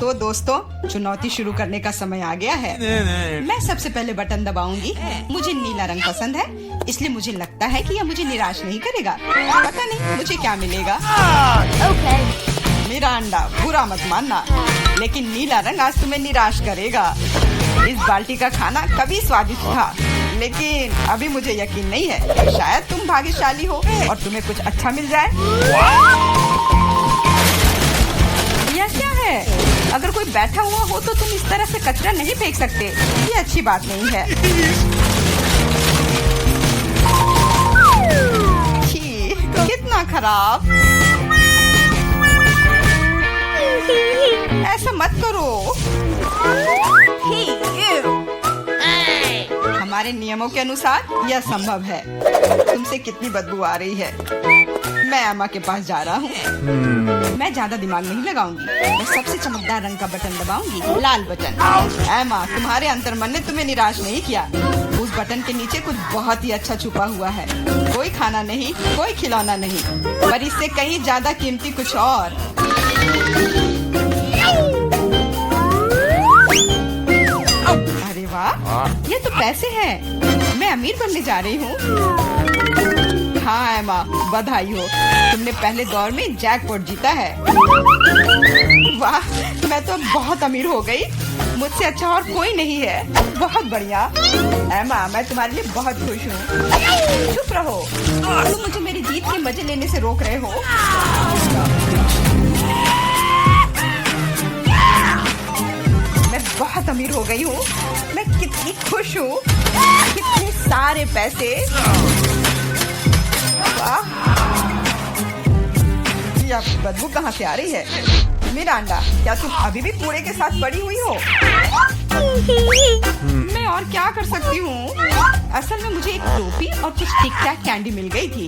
तो दोस्तों, चुनौती शुरू करने का समय आ गया है। मैं सबसे पहले बटन दबाऊंगी। मुझे नीला रंग पसंद है, इसलिए मुझे लगता है कि यह मुझे निराश नहीं करेगा। पता नहीं मुझे क्या मिलेगा। मेरा अंडा, बुरा मत मानना, लेकिन नीला रंग आज तुम्हें निराश करेगा। इस बाल्टी का खाना कभी स्वादिष्ट था, लेकिन अभी मुझे यकीन नहीं है। शायद तुम भाग्यशाली हो और तुम्हें कुछ अच्छा मिल जाए। यह क्या है? अगर कोई बैठा हुआ हो तो तुम इस तरह से कचरा नहीं फेंक सकते। ये अच्छी बात नहीं है। छी, कितना खराब। ऐसा मत करो। हमारे नियमों के अनुसार यह संभव है। तुमसे कितनी बदबू आ रही है। मैं एमा के पास जा रहा हूँ। मैं ज्यादा दिमाग नहीं लगाऊंगी। मैं सबसे चमकदार रंग का बटन दबाऊंगी, लाल बटन। एमा, तुम्हारे अंतर्मन ने तुम्हें निराश नहीं किया। उस बटन के नीचे कुछ बहुत ही अच्छा छुपा हुआ है। कोई खाना नहीं, कोई खिलौना नहीं, पर इससे कहीं ज्यादा कीमती कुछ और। अरे वाह, ये तो पैसे हैं। मैं अमीर बनने जा रही हूँ। हाँ एमा, बधाई हो, तुमने पहले दौर में जैकपॉट जीता है। वाह, मैं तो बहुत अमीर हो गई। मुझसे अच्छा और कोई नहीं है। बहुत बढ़िया एमा, मैं तुम्हारे लिए बहुत खुश हूँ। चुप रहो, तुम मुझे मेरी जीत के मजे लेने से रोक रहे हो। मैं बहुत अमीर हो गई हूँ। मैं कितनी खुश हूँ। कितने सारे पैसे। यह बदबू कहाँ से आ रही है? मिरांडा, क्या तुम अभी भी कूड़े के साथ पड़ी हुई हो? मैं और क्या कर सकती हूँ? असल में मुझे एक टोपी और कुछ टिक टैक कैंडी मिल गई थी।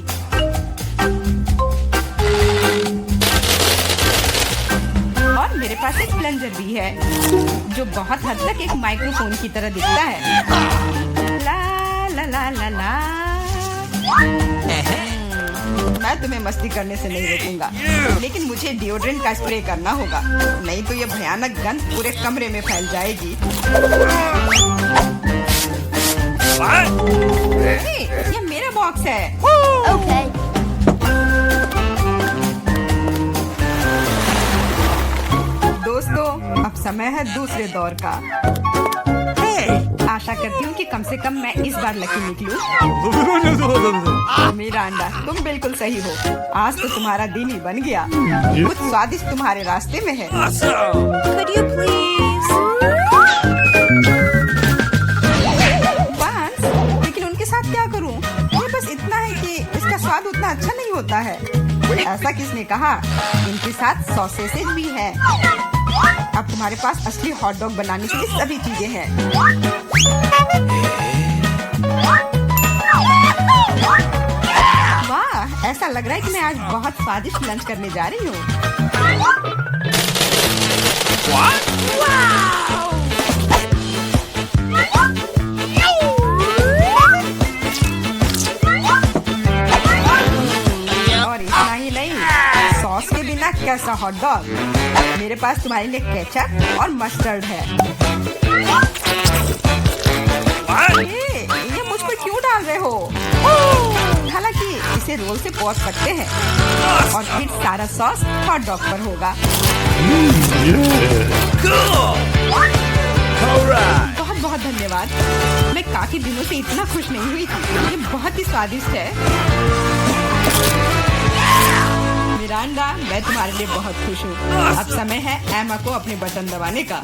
और मेरे पास एक प्लंजर भी है, जो बहुत हद तक एक माइक्रोफोन की तरह दिखता है। ला ला ला ला ला। मैं तुम्हें मस्ती करने से नहीं रोकूंगा, लेकिन मुझे डिओड्रेंट का स्प्रे करना होगा, नहीं तो ये भयानक गंध पूरे कमरे में फैल जाएगी। ये मेरा बॉक्स है। दोस्तों, अब समय है दूसरे दौर का। आशा करती हूँ कि कम से कम मैं इस बार लकी निकलूं। मिरांडा, तुम बिल्कुल सही हो। आज तो तुम्हारा दिन ही बन गया। कुछ स्वादिष्ट तुम्हारे रास्ते में है। Could you please? बांस, लेकिन उनके साथ क्या करूँ? ये बस इतना है कि इसका स्वाद उतना अच्छा नहीं होता है। ऐसा किसने कहा? इनके साथ सॉसेसेज भी है। अब तुम्हारे पास असली हॉट डॉग बनाने के लिए सभी चीजें हैं। वाह, ऐसा लग रहा है कि मैं आज बहुत स्वादिष्ट लंच करने जा रही हूँ। और इतना ही नहीं, सॉस के बिना कैसा हॉट डॉग? मेरे पास तुम्हारे लिए केचप और मस्टर्ड है। ये मुझ पर क्यों डाल रहे हो? हालांकि इसे रोल से पोंछ सकते हैं और फिर सारा सॉस हॉट डॉग पर होगा। बहुत बहुत धन्यवाद। मैं काफी दिनों से इतना खुश नहीं हुई थी। ये बहुत ही स्वादिष्ट है। मिरांडा, मैं तुम्हारे लिए बहुत खुश हूँ। अब समय है एमा को अपने बटन दबाने का।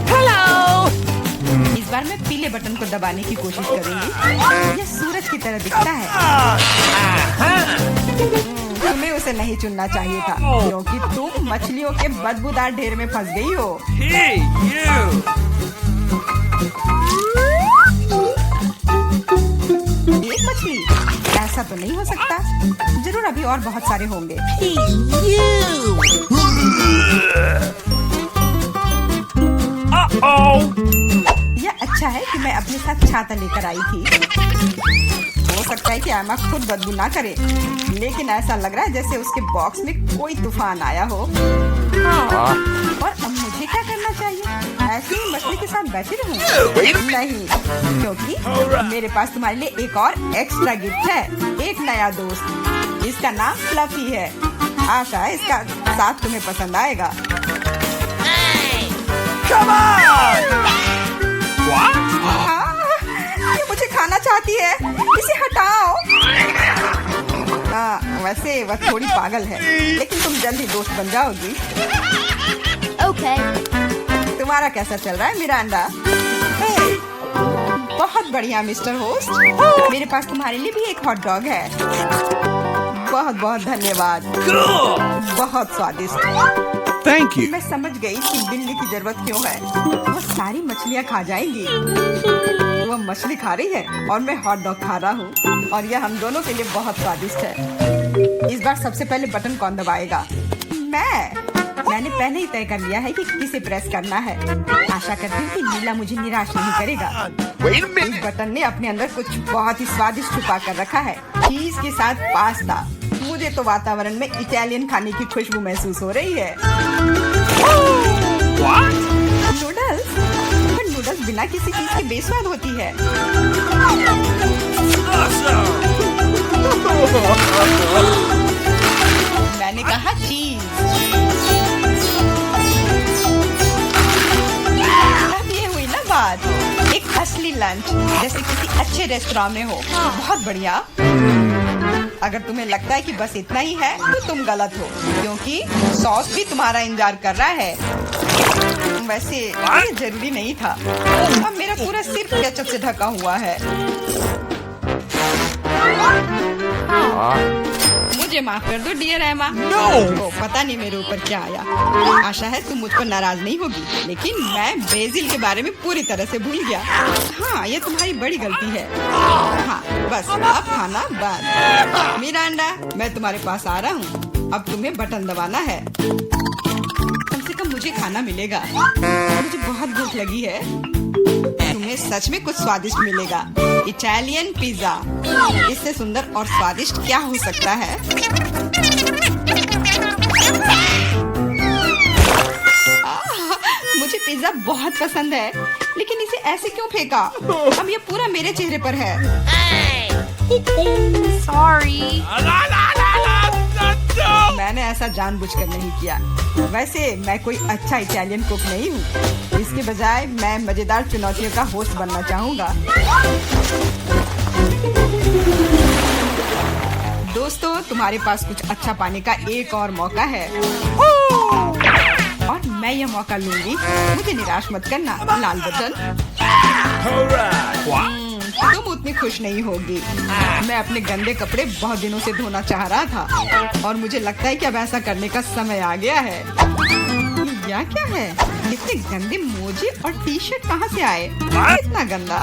हेलो। इस बार मैं पीले बटन को दबाने की कोशिश करूंगी। यह सूरज की तरह दिखता है। तुम्हें उसे नहीं चुनना चाहिए था, क्योंकि तुम मछलियों के बदबूदार ढेर में फंस गई हो। एक मछली? ऐसा तो नहीं हो सकता। जरूर अभी और बहुत सारे होंगे। यह अच्छा है कि मैं अपने साथ छाता लेकर आई थी। हो सकता है कि एमा खुद बदबू ना करे, लेकिन ऐसा लग रहा है जैसे उसके बॉक्स में कोई तूफान आया हो। और ऐसे ही मछली के साथ बैठे रहूं? नहीं, क्योंकि मेरे पास तुम्हारे लिए एक और एक्स्ट्रा गिफ्ट है। एक नया दोस्त, इसका नाम फ्लफी है। आशा है इसका साथ तुम्हें पसंद आएगा। ये मुझे खाना चाहती है, इसे हटाओ। वैसे वह थोड़ी पागल है, लेकिन तुम जल्दी दोस्त बन जाओगी। Okay. तुम्हारा कैसा चल रहा है मिरांडा? बहुत बढ़िया मिस्टर होस्ट, मेरे पास तुम्हारे लिए भी एक हॉट डॉग है। बहुत बहुत धन्यवाद, बहुत स्वादिष्ट। Thank you. मैं समझ गई कि बिल्ली की जरूरत क्यों है। वो सारी मछलियाँ खा जाएंगी। वो मछली खा रही है और मैं हॉट डॉग खा रहा हूँ, और यह हम दोनों के लिए बहुत स्वादिष्ट है। इस बार सबसे पहले बटन कौन दबाएगा? मैंने पहले ही तय कर लिया है कि किसे प्रेस करना है। आशा करती हूँ कि नीला मुझे निराश नहीं करेगा। इस बटन ने अपने अंदर कुछ बहुत ही स्वादिष्ट छुपा कर रखा है। चीज के साथ पास्ता। मुझे तो वातावरण में इटालियन खाने की खुशबू महसूस हो रही है। नूडल्स? पर नूडल्स बिना किसी चीज के बेस्वाद होती है। मैंने कहा चीज। अब ये हुई ना बात, एक असली लंच जैसे किसी अच्छे रेस्टोरेंट में हो। बहुत बढ़िया। अगर तुम्हें लगता है कि बस इतना ही है तो तुम गलत हो, क्योंकि सॉस भी तुम्हारा इंतजार कर रहा है। वैसे ये जरूरी नहीं था। अब मेरा पूरा सिर्फ केचप से ढका हुआ है। मुझे माफ कर दो डियर एमा। तो पता नहीं मेरे ऊपर क्या आया। आशा है तुम मुझ पर नाराज नहीं होगी, लेकिन मैं बेसिल के बारे में पूरी तरह से भूल गया। हाँ, ये तुम्हारी बड़ी गलती है। हाँ, बस अब खाना बंद। मिरांडा, मैं तुम्हारे पास आ रहा हूँ। अब तुम्हें बटन दबाना है। कम से कम मुझे खाना मिलेगा। मुझे बहुत भूख लगी है। तुम्हें सच में कुछ स्वादिष्ट मिलेगा। इटालियन पिज्जा, इससे सुंदर और स्वादिष्ट क्या हो सकता है? मुझे पिज्जा बहुत पसंद है, लेकिन इसे ऐसे क्यों फेंका? अब ये पूरा मेरे चेहरे पर है। Sorry. मैंने ऐसा जानबूझकर नहीं किया। वैसे मैं कोई अच्छा इटालियन कुक नहीं हूँ। इसके बजाय मैं मजेदार चुनौतियों का होस्ट बनना चाहूँगा। दोस्तों, तुम्हारे पास कुछ अच्छा पाने का एक और मौका है, और मैं यह मौका लूंगी। मुझे निराश मत करना। लाल बटन। तुम उतनी खुश नहीं होगी। मैं अपने गंदे कपड़े बहुत दिनों से धोना चाह रहा था, और मुझे लगता है कि अब ऐसा करने का समय आ गया है। यह क्या है? इतने गंदे मोजे और टी शर्ट कहाँ से आए? इतना गंदा।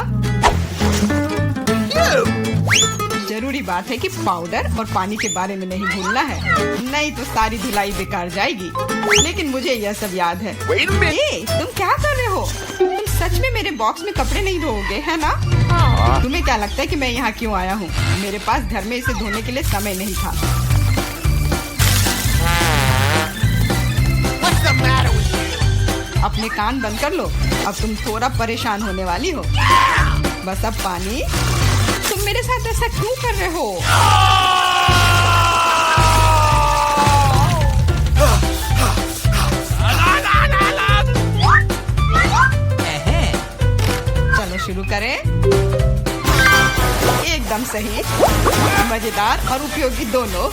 जरूरी बात है कि पाउडर और पानी के बारे में नहीं भूलना है, नहीं तो सारी धुलाई बेकार जाएगी। लेकिन मुझे यह सब याद है। तुम क्या कर रहे हो? तुम सच में मेरे बॉक्स में कपड़े नहीं धोओगे, है ना? तुम्हें क्या लगता है कि मैं यहाँ क्यों आया हूँ? मेरे पास घर में इसे धोने के लिए समय नहीं था। अपने कान बंद कर लो। अब तुम थोड़ा परेशान होने वाली हो। बस अब पानी। तुम मेरे साथ ऐसा क्यों कर रहे हो? चलो शुरू करें। एकदम सही, मजेदार और उपयोगी दोनों।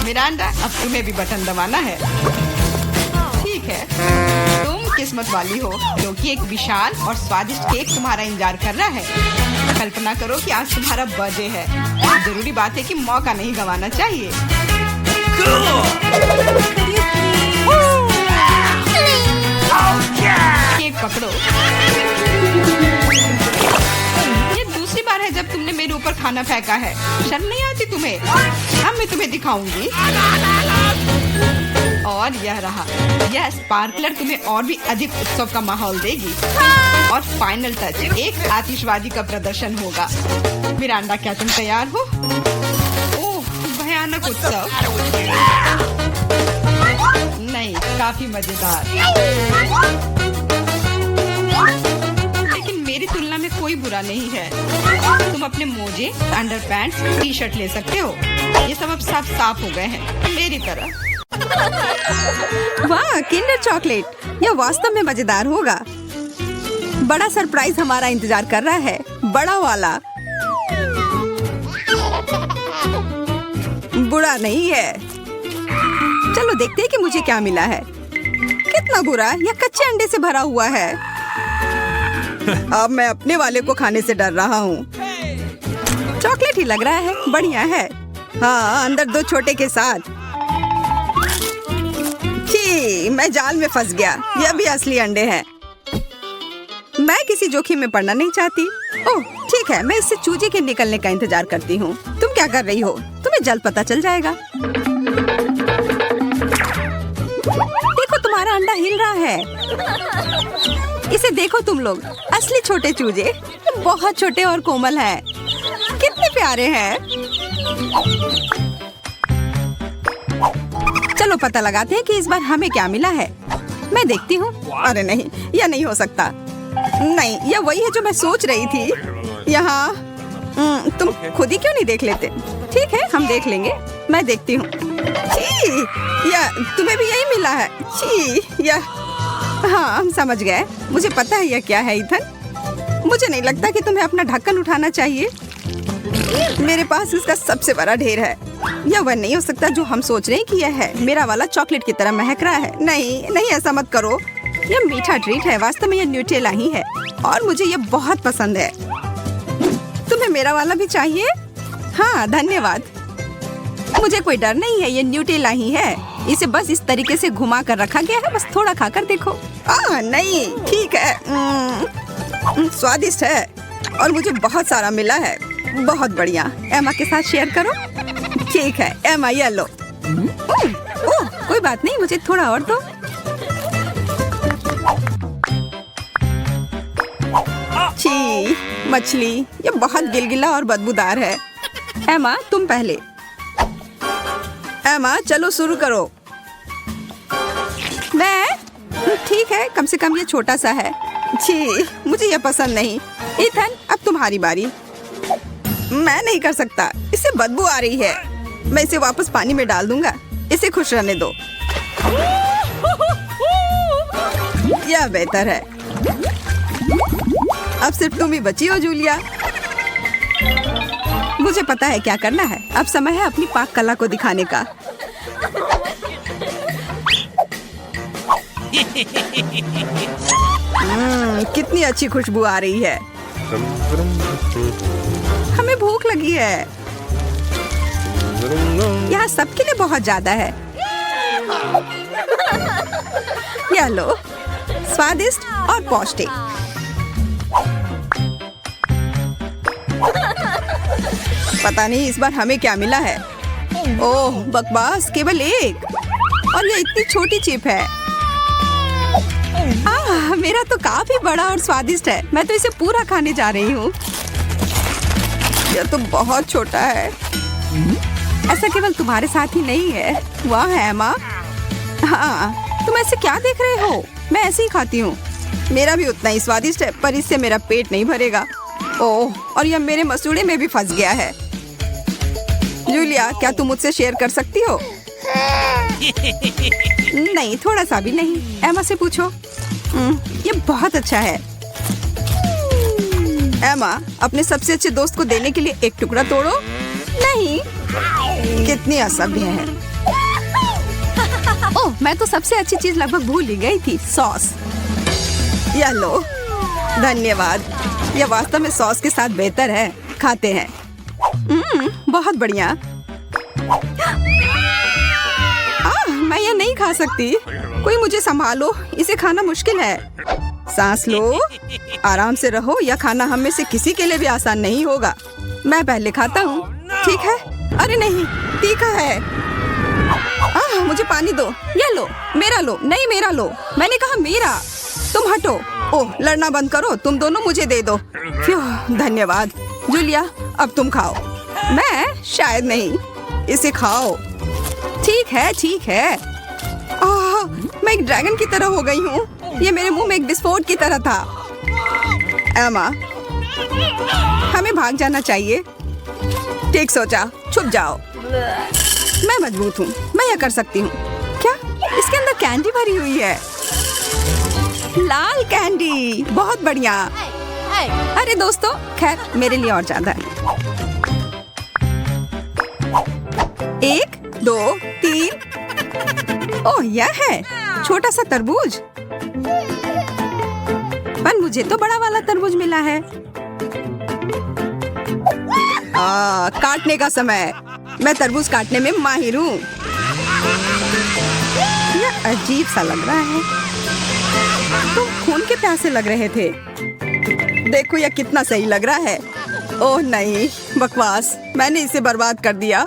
मिरांडा, अब तुम्हें भी बटन दबाना है। ठीक है, तुम किस्मत वाली हो, क्योंकि एक विशाल और स्वादिष्ट केक तुम्हारा इंतजार कर रहा है। कल्पना करो कि आज तुम्हारा बर्थडे है। जरूरी बात है कि मौका नहीं गंवाना चाहिए। केक पकड़ो। ये दूसरी बार है जब तुमने मेरे ऊपर खाना फेंका है। शर्म नहीं आती तुम्हें? अब मैं तुम्हें दिखाऊंगी। और यह रहा, यह स्पार्कलर तुम्हें और भी अधिक उत्सव का माहौल देगी। और फाइनल टच, एक आतिशबाजी का प्रदर्शन होगा। मिरांडा, क्या तुम तैयार हो? ओह, भयानक उत्सव। नहीं, काफी काफी मजेदार। लेकिन मेरी तुलना में कोई बुरा नहीं है। तुम अपने मोजे, अंडरपैंट्स, टी शर्ट ले सकते हो। ये सब अब सब साफ हो गए हैं मेरी तरह। वाह, किंडर चॉकलेट, यह वास्तव में मजेदार होगा। बड़ा सरप्राइज हमारा इंतजार कर रहा है, बड़ा वाला। बुरा नहीं है। चलो देखते हैं कि मुझे क्या मिला है। कितना बुरा, यह कच्चे अंडे से भरा हुआ है। अब मैं अपने वाले को खाने से डर रहा हूँ। चॉकलेट ही लग रहा है, बढ़िया है। हाँ, अंदर 2 छोटे के साथ। छी, मैं जाल में फंस गया। यह भी असली अंडे हैं। मैं किसी जोखिम में पड़ना नहीं चाहती। ओह ठीक है, मैं इससे चूजे के निकलने का इंतजार करती हूँ। तुम क्या कर रही हो? तुम्हें जल्द पता चल जाएगा। देखो, तुम्हारा अंडा हिल रहा है। इसे देखो तुम लोग, असली छोटे चूजे, बहुत छोटे और कोमल हैं। कितने प्यारे हैं। चलो पता लगाते हैं कि इस बार हमें क्या मिला है। मैं देखती हूँ। अरे नहीं, यह नहीं हो सकता। नहीं, यह वही है जो मैं सोच रही थी। यहाँ तुम खुद ही क्यों नहीं देख लेते? ठीक है, हम देख लेंगे। मैं देखती हूँ। या तुम्हें भी यही मिला है? या हाँ, हम समझ गए। मुझे पता है यह क्या है इथन। मुझे नहीं लगता कि तुम्हें अपना ढक्कन उठाना चाहिए। मेरे पास इसका सबसे बड़ा ढेर है। यह वह नहीं हो सकता जो हम सोच रहे हैं कि यह है। मेरा वाला चॉकलेट की तरह महक रहा है। नहीं नहीं, ऐसा मत करो। यह मीठा ट्रीट है। वास्तव में यह न्यूटेला ही है और मुझे यह बहुत पसंद है। तुम्हें मेरा वाला भी चाहिए? हाँ धन्यवाद। मुझे कोई डर नहीं है, ये न्यूटेला ही है। इसे बस इस तरीके से घुमा कर रखा गया है। बस थोड़ा खाकर देखो। नहीं, ठीक है। स्वादिष्ट है और मुझे बहुत सारा मिला है। बहुत बढ़िया। एमा के साथ शेयर करो। ठीक है एमा, ये लो। कोई बात नहीं, मुझे थोड़ा और दो। छी, मछली, ये बहुत गिलगिला और बदबूदार है। एमा तुम पहले। एमा चलो शुरू करो। मैं? ठीक है, कम से कम ये छोटा सा है। छी, मुझे ये पसंद नहीं। इथन, अब तुम्हारी बारी। मैं नहीं कर सकता, इससे बदबू आ रही है। मैं इसे वापस पानी में डाल दूंगा। इसे खुश रहने दो। यह बेहतर है। अब सिर्फ तुम ही बची हो जूलिया। मुझे पता है क्या करना है। अब समय है अपनी पाक कला को दिखाने का। कितनी अच्छी खुशबू आ रही है। हमें भूख लगी है। यहाँ सबके लिए बहुत ज्यादा है। यह लो, स्वादिष्ट और पौष्टिक। पता नहीं इस बार हमें क्या मिला है। ओह बकवास, केवल एक। और यह इतनी छोटी चिप है। मेरा तो काफी बड़ा और स्वादिष्ट है। मैं तो इसे पूरा खाने जा रही हूँ। यह तो बहुत छोटा है। ऐसा केवल तुम्हारे साथ ही नहीं है। वाह एमा। हाँ, तुम ऐसे क्या देख रहे हो? मैं ऐसे ही खाती हूँ। मेरा भी उतना ही स्वादिष्ट है, पर इससे मेरा पेट नहीं भरेगा। ओह, और यह मेरे मसूड़े में भी फंस गया है। जूलिया, क्या तुम मुझसे शेयर कर सकती हो? नहीं, थोड़ा सा भी नहीं। एमा से पूछो। ये बहुत अच्छा है। एमा, अपने सबसे अच्छे दोस्त को देने के लिए एक टुकड़ा तोड़ो। नहीं, कितनी असभ्य है। ओह, मैं तो सबसे अच्छी चीज लगभग भूल ही गई थी, सॉस। यह लो। धन्यवाद। यह वास्तव में सॉस के साथ बेहतर है। खाते हैं। बहुत बढ़िया। मैं यह नहीं खा सकती। कोई मुझे संभालो, इसे खाना मुश्किल है। सांस लो, आराम से रहो। यह खाना हम में से किसी के लिए भी आसान नहीं होगा। मैं पहले खाता हूँ। ठीक है? अरे नहीं, तीखा है। मुझे पानी दो। यह लो, मेरा लो। नहीं, मेरा लो। मैंने कहा मेरा। तुम हटो। ओह, लड़ना बंद करो। तुम दोनों मुझे दे दो। धन्यवाद। जूलिया, अब तुम खाओ। मैं? शायद नहीं। इसे खाओ। ठीक है, ठीक है। मैं एक ड्रैगन की तरह हो गई हूँ। ये मेरे मुंह में एक विस्फोट की तरह था। एमा, हमें भाग जाना चाहिए। ठीक सोचा, छुप जाओ। मैं मजबूत हूँ, मैं यह कर सकती हूँ। क्या इसके अंदर कैंडी भरी हुई है? लाल कैंडी, बहुत बढ़िया। Hey. अरे दोस्तों, खैर मेरे लिए और ज्यादा है। 1, 2, 3। ओह, यह है छोटा सा तरबूज। पर मुझे तो बड़ा वाला तरबूज मिला है। काटने का समय। मैं तरबूज काटने में माहिर हूँ। यह अजीब सा लग रहा है। तुम खून के प्यासे लग रहे थे। देखो यह कितना सही लग रहा है। ओह नहीं, बकवास, मैंने इसे बर्बाद कर दिया।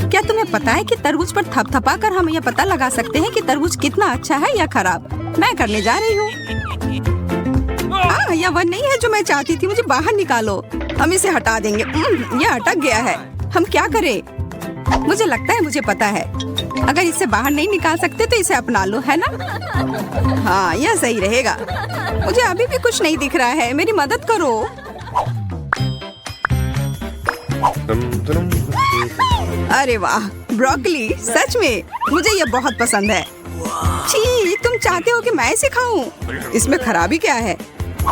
क्या तुम्हें पता है कि तरबूज पर थपथपा कर हम यह पता लगा सकते हैं कि तरबूज कितना अच्छा है या खराब? मैं करने जा रही हूँ। यह वह नहीं है जो मैं चाहती थी। मुझे बाहर निकालो। हम इसे हटा देंगे। यह अटक गया है। हम क्या करें? मुझे लगता है मुझे पता है। अगर इसे बाहर नहीं निकाल सकते तो इसे अपना लो, है ना? हाँ, यह सही रहेगा। मुझे अभी भी कुछ नहीं दिख रहा है। मेरी मदद करो। अरे वाह, ब्रोकली, सच में मुझे यह बहुत पसंद है। छी, तुम चाहते हो कि मैं इसे खाऊं? इसमें खराबी क्या है?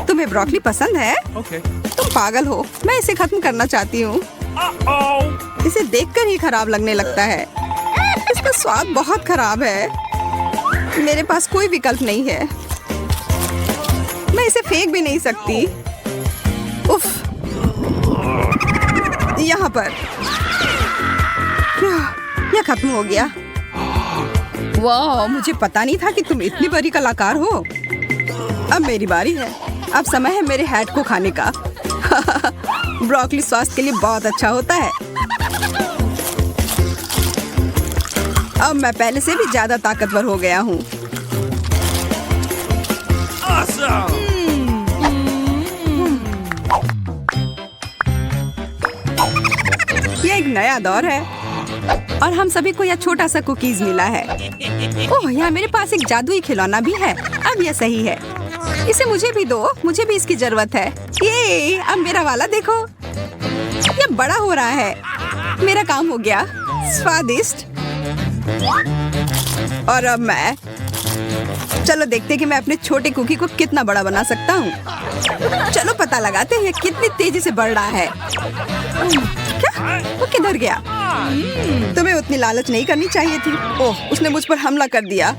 तुम्हें ब्रोकली पसंद है? तुम पागल हो। मैं इसे खत्म करना चाहती हूँ। इसे देखकर ही खराब लगने लगता है। इसका स्वाद बहुत खराब है। मेरे पास कोई विकल्प नहीं है। मैं इसे फेंक भी नहीं सकती। उफ, यहाँ पर यह खत्म हो गया। वाह, मुझे पता नहीं था कि तुम इतनी बड़ी कलाकार हो। अब मेरी बारी है। अब समय है मेरे हैट को खाने का। ब्रोकली स्वास्थ्य के लिए बहुत अच्छा होता है। अब मैं पहले से भी ज्यादा ताकतवर हो गया हूँ। यह एक नया दौर है और हम सभी को यह छोटा सा कुकीज मिला है। ओह, यहाँ मेरे पास एक जादुई खिलौना भी है। अब यह सही है। इसे मुझे भी दो। मुझे भी इसकी जरूरत है। ये अब मेरा वाला देखो, यह बड़ा हो रहा है। मेरा काम हो गया। स्वादिष्ट। और अब मैं, चलो देखते हैं कि मैं अपने छोटे कुकी को कितना बड़ा बना सकता हूँ। चलो पता लगाते हैं कितनी तेजी से बढ़ रहा है। क्या? वो किधर गया? तुम्हें उतनी लालच नहीं करनी चाहिए थी। ओह, उसने मुझ पर हमला कर दिया।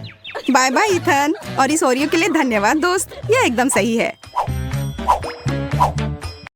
बाय बाय इथन, और इस ओरियो के लिए धन्यवाद दोस्त। यह एकदम सही है।